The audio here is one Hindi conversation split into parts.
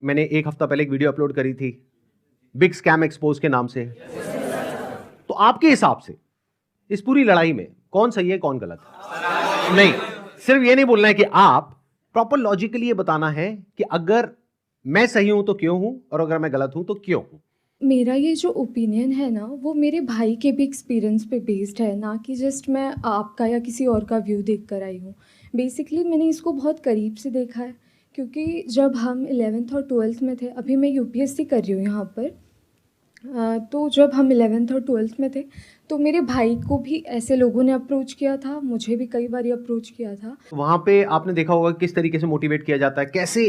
मैंने एक हफ्ता पहले एक वीडियो अपलोड करी थी बिग स्कैम एक्सपोज के नाम से। तो आपके हिसाब से इस पूरी लड़ाई में कौन सही है कौन गलत है? नहीं, सिर्फ ये नहीं बोलना है कि आप प्रॉपर लॉजिकली ये बताना है कि अगर मैं सही हूं तो क्यों हूं और अगर मैं गलत हूं तो क्यों हूं। मेरा ये जो ओपिनियन है ना, वो मेरे भाई के भी एक्सपीरियंस पे बेस्ड है, ना कि जस्ट मैं आपका या किसी और का व्यू देख कर आई हूँ। बेसिकली मैंने इसको बहुत करीब से देखा है, क्योंकि जब हम 11th और 12th में थे, अभी मैं यूपीएससी कर रही हूँ यहाँ पर, तो जब हम 11th और 12th में थे तो मेरे भाई को भी ऐसे लोगों ने अप्रोच किया था, मुझे भी कई बार अप्रोच किया था। वहां पे आपने देखा होगा किस तरीके से मोटिवेट किया जाता है, कैसे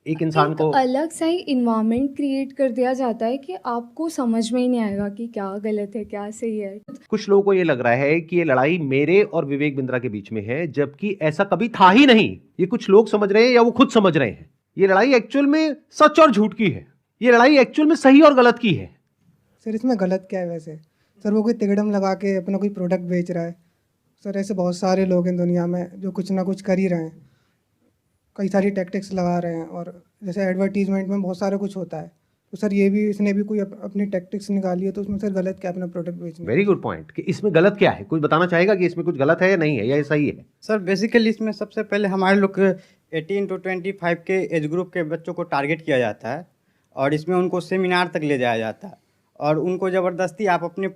एक इंसान को अलग सा ही इन्वायरमेंट क्रिएट कर दिया जाता है कि आपको समझ में ही नहीं आएगा कि क्या गलत है क्या सही है। कुछ लोगों को ये लग रहा है कि ये लड़ाई मेरे और विवेक बिंद्रा के बीच में है, जबकि ऐसा कभी था ही नहीं। ये कुछ लोग समझ रहे हैं या वो खुद समझ रहे हैं। ये लड़ाई एक्चुअल में सच और झूठ की है। ये लड़ाई एक्चुअल में सही और गलत की है। सर इसमें गलत क्या है वैसे? सर वो कोई तिकड़म लगा के अपना कोई प्रोडक्ट बेच रहा है। सर ऐसे बहुत सारे लोग हैं दुनिया में जो कुछ ना कुछ कर ही रहे हैं, कई सारी टैक्टिक्स लगा रहे हैं, और जैसे एडवर्टीजमेंट में बहुत सारा कुछ होता है। तो सर ये भी इसने भी कोई अपनी टैक्टिक्स निकाली है, तो उसमें सर गलत क्या अपना प्रोडक्ट बेचने? वेरी गुड पॉइंट कि इसमें गलत क्या है। कोई बताना चाहेगा कि इसमें कुछ गलत है या नहीं है या ये सही है? सर बेसिकली इसमें सबसे पहले हमारे लोग 18 to 25 के एज ग्रुप के बच्चों को टारगेट किया जाता है, और इसमें उनको सेमिनार तक ले जाया जाता है, और उनको ज़बरदस्ती आप अपने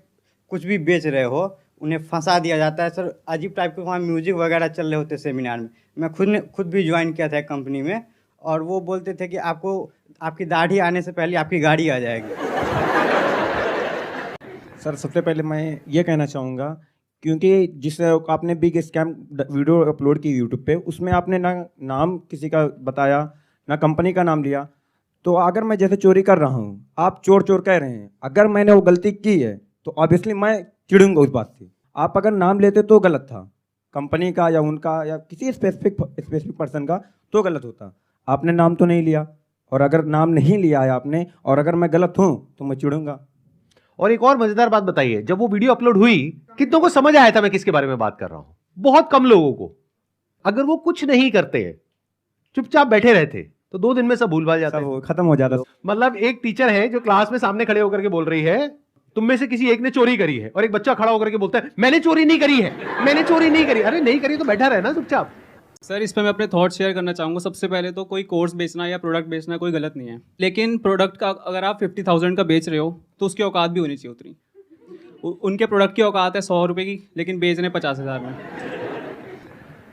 कुछ भी बेच रहे हो उन्हें फंसा दिया जाता है। सर अजीब टाइप के वहाँ म्यूजिक वगैरह चल रहे होते सेमिनार में। मैं खुद भी ज्वाइन किया था कंपनी में, और वो बोलते थे कि आपको आपकी दाढ़ी आने से पहले आपकी गाड़ी आ जाएगी। सर सबसे पहले मैं ये कहना चाहूँगा, क्योंकि जिस आपने बिग स्कैम वीडियो अपलोड की यूट्यूब पे, उसमें आपने ना नाम किसी का बताया ना कंपनी का नाम लिया। तो अगर मैं जैसे चोरी कर रहा हूँ, आप चोर चोर कह रहे हैं, अगर मैंने वो गलती की है तो ऑब्वियसली मैं चिढ़ूंगा उस बात से। आप अगर नाम लेते तो गलत था, कंपनी का या उनका या किसी स्पेसिफिक पर्सन का तो गलत होता। आपने नाम तो नहीं लिया, और अगर नाम नहीं लिया है आपने और अगर मैं गलत हूँ तो मैं चिढ़ूंगा। और एक और मजेदार बात बताइए, जब वो वीडियो अपलोड हुई कितनों को समझ आया था मैं किसके बारे में बात कर रहा हूं? बहुत कम लोगों को। अगर वो कुछ नहीं करते, चुपचाप बैठे रहते, तो 2 दिन में सब भूल भाल जाता है, वो खत्म हो जाता। मतलब एक टीचर है जो क्लास में सामने खड़े होकर के बोल रही है तुम में से किसी एक ने चोरी करी है, और एक बच्चा खड़ा होकर के बोलता है मैंने चोरी नहीं करी है, मैंने चोरी नहीं करी। अरे नहीं करी तो बैठा रहना चुपचाप। सर इस पर मैं अपने थॉट शेयर करना चाहूँगा। सबसे पहले तो कोई कोर्स बेचना या प्रोडक्ट बेचना कोई गलत नहीं है, लेकिन प्रोडक्ट का अगर आप 50,000 का बेच रहे हो तो उसकी औकात भी होनी चाहिए उतनी। उनके प्रोडक्ट की औकात है 100 रुपये की, लेकिन बेच रहे हैं 50,000 में।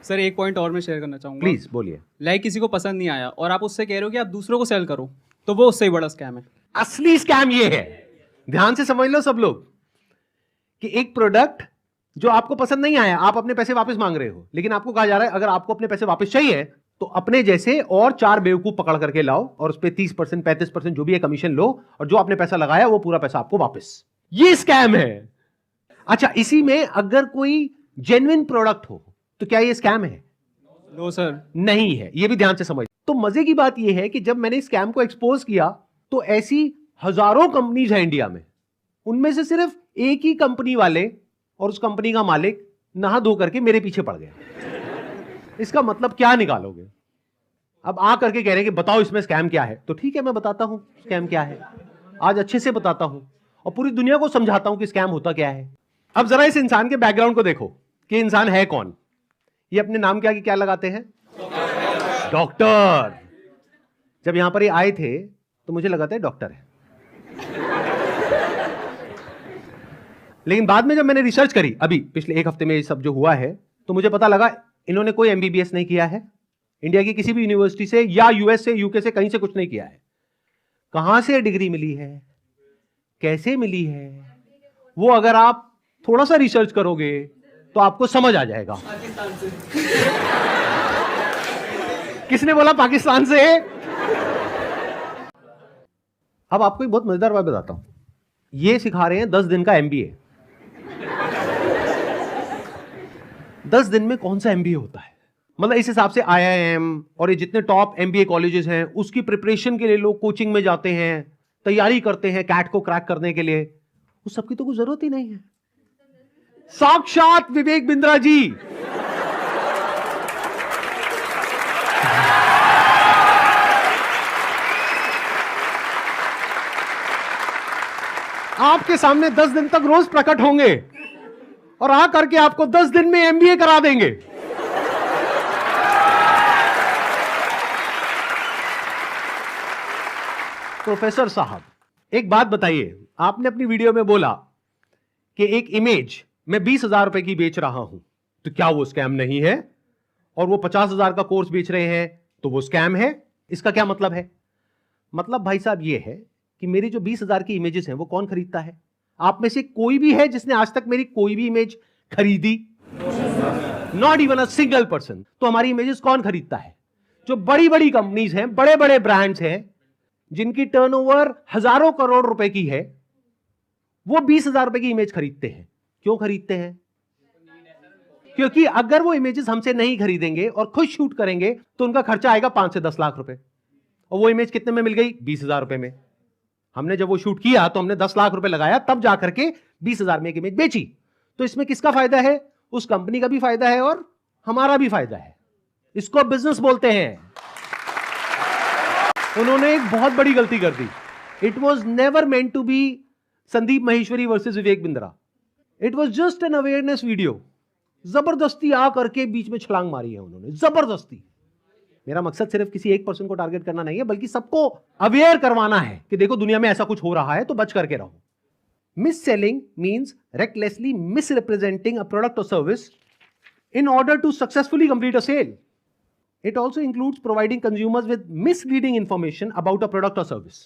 सर एक पॉइंट और मैं शेयर करना चाहूँगा। प्लीज बोलिए। लाइक किसी को पसंद नहीं आया और आप उससे कह रहे हो कि आप दूसरों को सेल करो, तो वो उससे ही बड़ा स्कैम है। असली स्कैम ये है, ध्यान से समझ लो सब लोग, कि एक प्रोडक्ट जो आपको पसंद नहीं आया, आप अपने पैसे वापस मांग रहे हो, लेकिन आपको कहा जा रहा है अगर आपको अपने पैसे वापस चाहिए तो अपने जैसे और 4 बेवकूफ पकड़ करके लाओ और उस पर 30% 35% जो भी है कमीशन लो, और जो आपने पैसा लगाया वो पूरा पैसा आपको वापस। ये स्कैम है। अच्छा, इसी में अगर कोई जेन्युइन प्रोडक्ट हो तो क्या ये स्कैम है? नो सर, नहीं है। ये भी ध्यान से समझ। तो मजे की बात यह है कि जब मैंने स्कैम को एक्सपोज किया तो ऐसी हजारों कंपनीज हैं इंडिया में, उनमें से सिर्फ एक ही कंपनी वाले और उस कंपनी का मालिक नहा धो करके मेरे पीछे पड़ गया। इसका मतलब क्या निकालोगे? अब आ करके कह रहे हैं कि बताओ इसमें स्कैम क्या है। तो ठीक है, मैं बताता हूं स्कैम क्या है। आज अच्छे से बताता हूं और पूरी दुनिया को समझाता हूं कि स्कैम होता क्या है। अब जरा इस इंसान के बैकग्राउंड को देखो कि इंसान है कौन। ये अपने नाम के आगे क्या लगाते हैं? डॉक्टर। जब यहां पर ये आए थे तो मुझे लगा था डॉक्टर है, लेकिन बाद में जब मैंने रिसर्च करी अभी पिछले 1 हफ्ते में ये सब जो हुआ है, तो मुझे पता लगा इन्होंने कोई एमबीबीएस नहीं किया है इंडिया की किसी भी यूनिवर्सिटी से, या यूएस से, यूके से, कहीं से कुछ नहीं किया है। कहां से डिग्री मिली है, कैसे मिली है, वो अगर आप थोड़ा सा रिसर्च करोगे तो आपको समझ आ जाएगा। किसने बोला पाकिस्तान से? अब आपको एक बहुत मजेदार बात बताता हूं। ये सिखा रहे हैं 10 दिन का एमबीए। 10 दिन में कौन सा एमबीए होता है? मतलब इस हिसाब से आईआईएम और ये जितने टॉप एमबीए कॉलेजेस हैं उसकी प्रिपरेशन के लिए लोग कोचिंग में जाते हैं, तैयारी करते हैं कैट को क्रैक करने के लिए। उस सबकी तो कोई जरूरत ही नहीं है। साक्षात विवेक बिंद्रा जी आपके सामने 10 दिन तक रोज प्रकट होंगे और आ करके आपको 10 दिन में एमबीए करा देंगे। प्रोफेसर साहब, एक बात बताइए, आपने अपनी वीडियो में बोला कि एक इमेज मैं 20,000 रुपए की बेच रहा हूं, तो क्या वो स्कैम नहीं है? और वो 50,000 का कोर्स बेच रहे हैं तो वो स्कैम है? इसका क्या मतलब है? मतलब भाई साहब ये है कि मेरी जो 20,000 की इमेजेस हैं वो कौन खरीदता है? आप में से कोई भी है जिसने आज तक मेरी कोई भी इमेज खरीदी? Not even a single person. तो हमारी इमेजेस कौन खरीदता है? जो बड़ी बड़ी कंपनीज हैं, बड़े बड़े ब्रांड्स हैं, जिनकी टर्नओवर हजारों करोड़ रुपए की है, वो 20,000 रुपए की इमेज खरीदते हैं। क्यों खरीदते हैं? क्योंकि अगर वो इमेजेस हमसे नहीं खरीदेंगे और खुद शूट करेंगे तो उनका खर्चा आएगा 5 से 10 लाख रुपए, और वो इमेज कितने में मिल गई? 20,000 रुपए में। हमने जब वो शूट किया तो हमने 10 लाख रुपए लगाया, तब जाकर के 20,000 में एक इमेज बेची। तो इसमें किसका फायदा है? उस कंपनी का भी फायदा है और हमारा भी फायदा है। इसको बिजनेस बोलते हैं। उन्होंने एक बहुत बड़ी गलती कर दी। It was never meant to be Sandeep Maheshwari versus Vivek Bindra. It was just an awareness video. जबरदस्ती आ करके बीच में छलांग मारी है उन्होंने, जबरदस्ती। मेरा मकसद सिर्फ किसी एक पर्सन को टारगेट करना नहीं है, बल्कि सबको अवेयर करवाना है कि देखो दुनिया में ऐसा कुछ हो रहा है, तो बच करके रहो। Miss selling means recklessly misrepresenting a product or service in order to successfully complete a sale. It also includes providing consumers with misleading information about a product or service.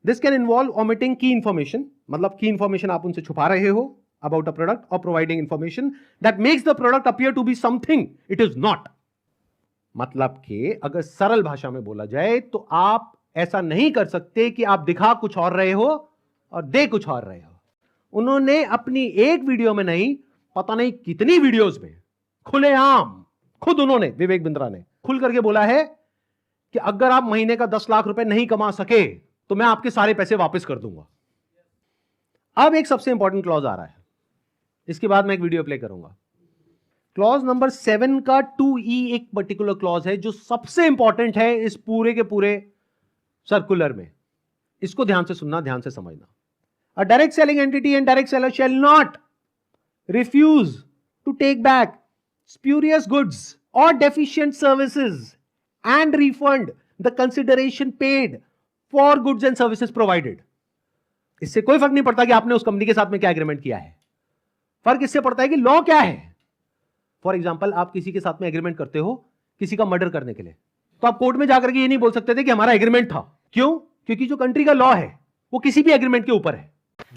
This can involve omitting key information, मतलब key information आप उनसे छुपा रहे हो about a product, or providing information that makes the product appear to be something it is not. मतलब कि अगर सरल भाषा में बोला जाए तो आप ऐसा नहीं कर सकते कि आप दिखा कुछ और रहे हो और दे कुछ और रहे हो। उन्होंने अपनी एक वीडियो में नहीं, पता नहीं कितनी वीडियोस में खुलेआम खुद उन्होंने, विवेक बिंद्रा ने खुल करके बोला है कि अगर आप महीने का 10 लाख रुपए नहीं कमा सके तो मैं आपके सारे पैसे वापस कर दूंगा। अब एक सबसे इंपॉर्टेंट क्लॉज आ रहा है, इसके बाद मैं एक वीडियो प्ले करूंगा। क्लॉज नंबर 7 का 2E एक पर्टिकुलर क्लॉज है जो सबसे इंपॉर्टेंट है इस पूरे के पूरे सर्कुलर में। इसको ध्यान से सुनना, ध्यान से समझना। A direct selling entity and direct seller shall not refuse to take back spurious goods or deficient services and refund the consideration paid for goods and services provided. इससे कोई फर्क नहीं पड़ता कि आपने उस कंपनी के साथ में क्या एग्रीमेंट किया है, फर्क इससे पड़ता है कि लॉ क्या है। फॉर एग्जाम्पल, आप किसी के साथ में एग्रीमेंट करते हो किसी का मर्डर करने के लिए, तो आप कोर्ट में जाकर के ये नहीं बोल सकते थे कि हमारा एग्रीमेंट था। क्यों? क्योंकि जो कंट्री का लॉ है वो किसी भी एग्रीमेंट के ऊपर है।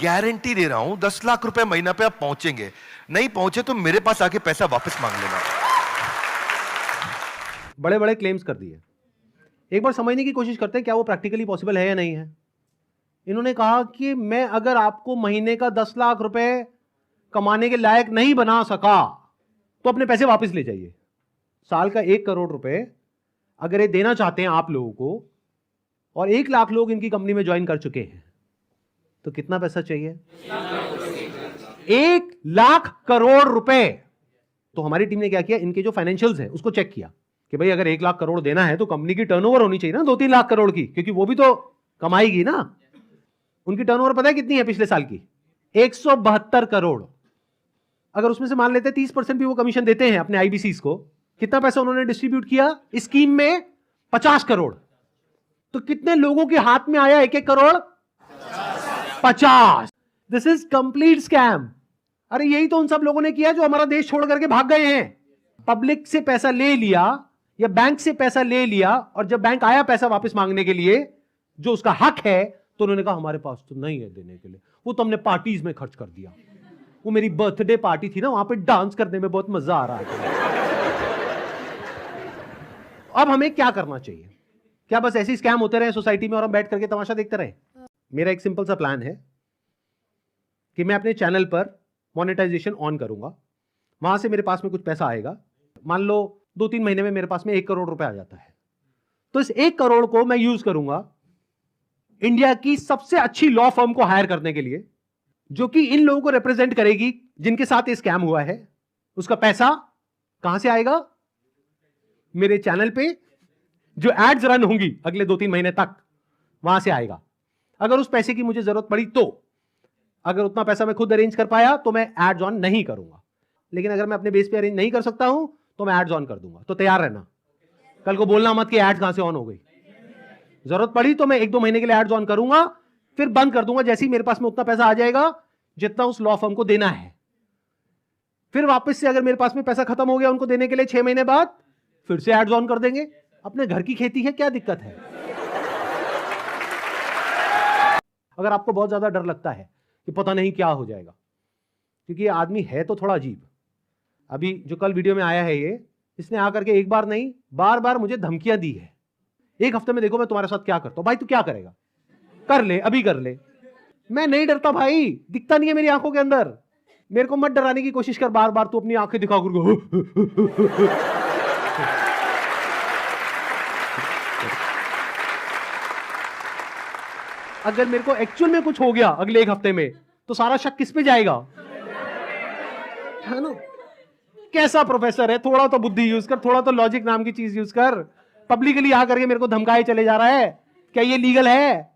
गारंटी दे रहा हूं 10 लाख रुपए महीना पे आप पहुंचेंगे, नहीं पहुंचे तो मेरे पास आके पैसा वापस मांग लेना। बड़े बड़े क्लेम्स कर दिए। एक बार समझने की कोशिश करते हैं क्या वो प्रैक्टिकली पॉसिबल है या नहीं है। इन्होंने कहा कि मैं अगर आपको महीने का 10 लाख रुपए कमाने के लायक नहीं बना सका तो अपने पैसे वापस ले जाइए। साल का 1 करोड़ रुपए अगर ये देना चाहते हैं आप लोगों को, और 1 लाख लोग इनकी कंपनी में ज्वाइन कर चुके हैं, तो कितना पैसा चाहिए? 1 लाख करोड़ रुपए। तो हमारी टीम ने क्या किया, इनके जो फाइनेंशियल्स हैं उसको चेक किया कि भाई अगर 1 लाख करोड़ देना है तो कंपनी की टर्नओवर होनी चाहिए ना 2-3 लाख करोड़ की, क्योंकि वो भी तो कमाएगी ना। उनकी टर्नओवर पता है कितनी है पिछले साल की? 172 करोड़। अगर उसमें से मान लेते 30% भी वो कमीशन देते हैं अपने आईबीसीज को, कितना पैसा उन्होंने डिस्ट्रीब्यूट किया स्कीम में? 50 करोड़। तो कितने लोगों के हाथ में आया 1-1 crore? 50। This is complete scam. अरे यही तो उन सब लोगों ने किया जो हमारा देश छोड़ करके भाग गए हैं। पब्लिक से पैसा ले लिया या बैंक से पैसा ले लिया, और जब बैंक आया पैसा वापस मांगने के लिए जो उसका हक है, तो उन्होंने कहा हमारे पास तो नहीं है देने के लिए, वो तो हमने पार्टीज में खर्च कर दिया। वो मेरी बर्थडे पार्टी थी ना, वहां पे डांस करने में बहुत मजा आ रहा है। अब हमें क्या करना चाहिए? क्या बस ऐसे स्कैम होते रहे सोसाइटी में और हम बैठ करके तमाशा देखते रहे? मेरा एक सिंपल सा प्लान है कि मैं अपने चैनल पर मोनेटाइजेशन ऑन करूंगा, वहां से मेरे पास में कुछ पैसा आएगा। मान लो 2-3 महीने में मेरे पास में 1 करोड़ रुपए आ जाता है, तो इस 1 करोड़ को मैं यूज करूंगा इंडिया की सबसे अच्छी लॉ फर्म को हायर करने के लिए, जो कि इन लोगों को रिप्रेजेंट करेगी जिनके साथ ये स्कैम हुआ है। उसका पैसा कहां से आएगा? मेरे चैनल पे जो एड्स रन होंगी अगले 2-3 महीने तक, वहां से आएगा। अगर उस पैसे की मुझे जरूरत पड़ी तो अगर उतना पैसा मैं खुद अरेंज कर पाया तो मैं एड्स ऑन नहीं करूंगा, लेकिन अगर मैं अपने बेस पे अरेंज नहीं कर सकता हूं तो मैं एड्स ऑन कर दूंगा। तो तैयार रहना, कल को बोलना मत कि एड्स कहां से ऑन हो गई। जरूरत पड़ी तो मैं 1-2 महीने के लिए एड्स ऑन करूंगा, फिर बंद कर दूंगा जैसे ही मेरे पास में उतना पैसा आ जाएगा जितना उस लॉ फर्म को देना है। फिर वापस से अगर मेरे पास में पैसा खत्म हो गया उनको देने के लिए 6 महीने बाद फिर से एड्स ऑन कर देंगे। अपने घर की खेती है, क्या दिक्कत है। अगर आपको बहुत ज्यादा डर लगता है कि पता नहीं क्या हो जाएगा, क्योंकि ये आदमी है तो थोड़ा अजीब। अभी जो कल वीडियो में आया है ये, इसने आकर के एक बार नहीं बार बार मुझे धमकियां दी है। 1 हफ्ते में देखो मैं तुम्हारे साथ क्या करता हूं। भाई तू क्या करेगा, कर ले, अभी कर ले। मैं नहीं डरता भाई, दिखता नहीं है मेरी आंखों के अंदर। मेरे को मत डराने की कोशिश कर बार बार, तू अपनी आंखें दिखा कर। अगर मेरे को एक्चुअल में कुछ हो गया अगले 1 हफ्ते में तो सारा शक किस पे जाएगा, है ना। कैसा प्रोफेसर है, थोड़ा तो बुद्धि यूज कर, थोड़ा तो लॉजिक नाम की चीज यूज कर। पब्लिकली आकर के मेरे को धमकाए चले जा रहा है, क्या ये लीगल है।